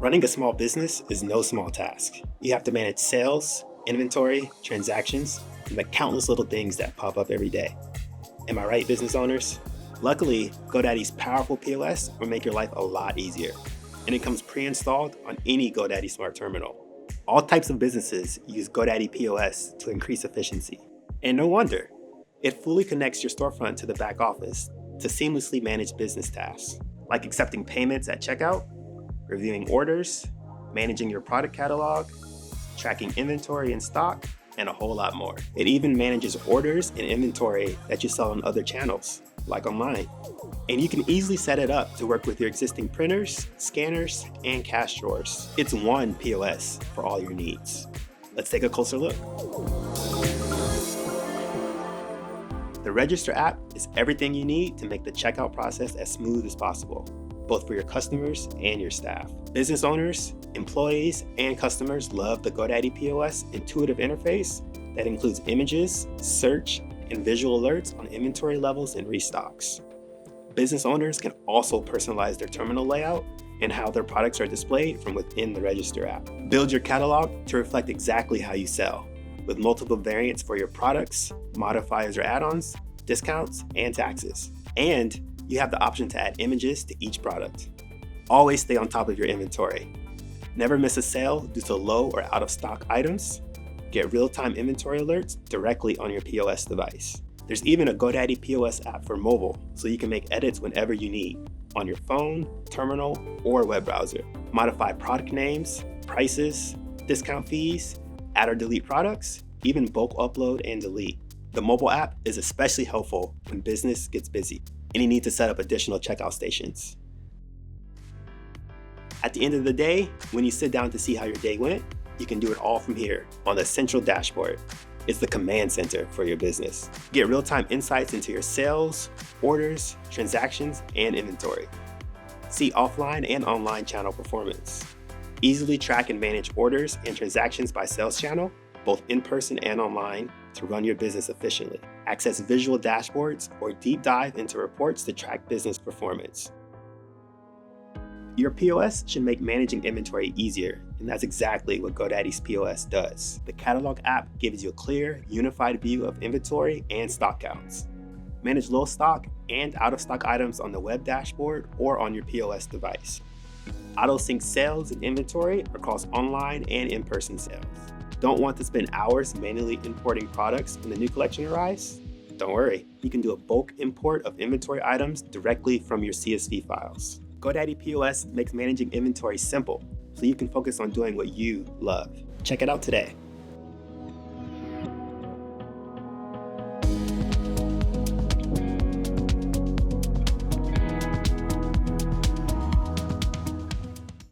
Running a small business is no small task. You have to manage sales, inventory, transactions, and the countless little things that pop up every day. Am I right, business owners? Luckily, GoDaddy's powerful POS will make your life a lot easier, and it comes pre-installed on any GoDaddy Smart Terminal. All types of businesses use GoDaddy POS to increase efficiency. And no wonder. It fully connects your storefront to the back office to seamlessly manage business tasks, like accepting payments at checkout, reviewing orders, managing your product catalog, tracking inventory in stock, and a whole lot more. It even manages orders and inventory that you sell on other channels, like online. And you can easily set it up to work with your existing printers, scanners, and cash drawers. It's one POS for all your needs. Let's take a closer look. The Register app is everything you need to make the checkout process as smooth as possible, both for your customers and your staff. Business owners, employees, and customers love the GoDaddy POS intuitive interface that includes images, search, and visual alerts on inventory levels and restocks. Business owners can also personalize their terminal layout and how their products are displayed from within the Register app. Build your catalog to reflect exactly how you sell, with multiple variants for your products, modifiers or add-ons, discounts, and taxes. And you have the option to add images to each product. Always stay on top of your inventory. Never miss a sale due to low or out of stock items. Get real-time inventory alerts directly on your POS device. There's even a GoDaddy POS app for mobile, so you can make edits whenever you need, on your phone, terminal, or web browser. Modify product names, prices, discount fees, add or delete products, even bulk upload and delete. The mobile app is especially helpful when business gets busy and you need to set up additional checkout stations. At the end of the day, when you sit down to see how your day went, you can do it all from here on the central dashboard. It's the command center for your business. Get real-time insights into your sales, orders, transactions, and inventory. See offline and online channel performance. Easily track and manage orders and transactions by sales channel, both in person and online, to run your business efficiently. Access visual dashboards or deep dive into reports to track business performance. Your POS should make managing inventory easier, and that's exactly what GoDaddy's POS does. The Catalog app gives you a clear, unified view of inventory and stock counts. Manage low stock and out of stock items on the web dashboard or on your POS device. Auto-sync sales and inventory across online and in-person sales. Don't want to spend hours manually importing products when the new collection arrives? Don't worry, you can do a bulk import of inventory items directly from your CSV files. GoDaddy POS makes managing inventory simple, so you can focus on doing what you love. Check it out today.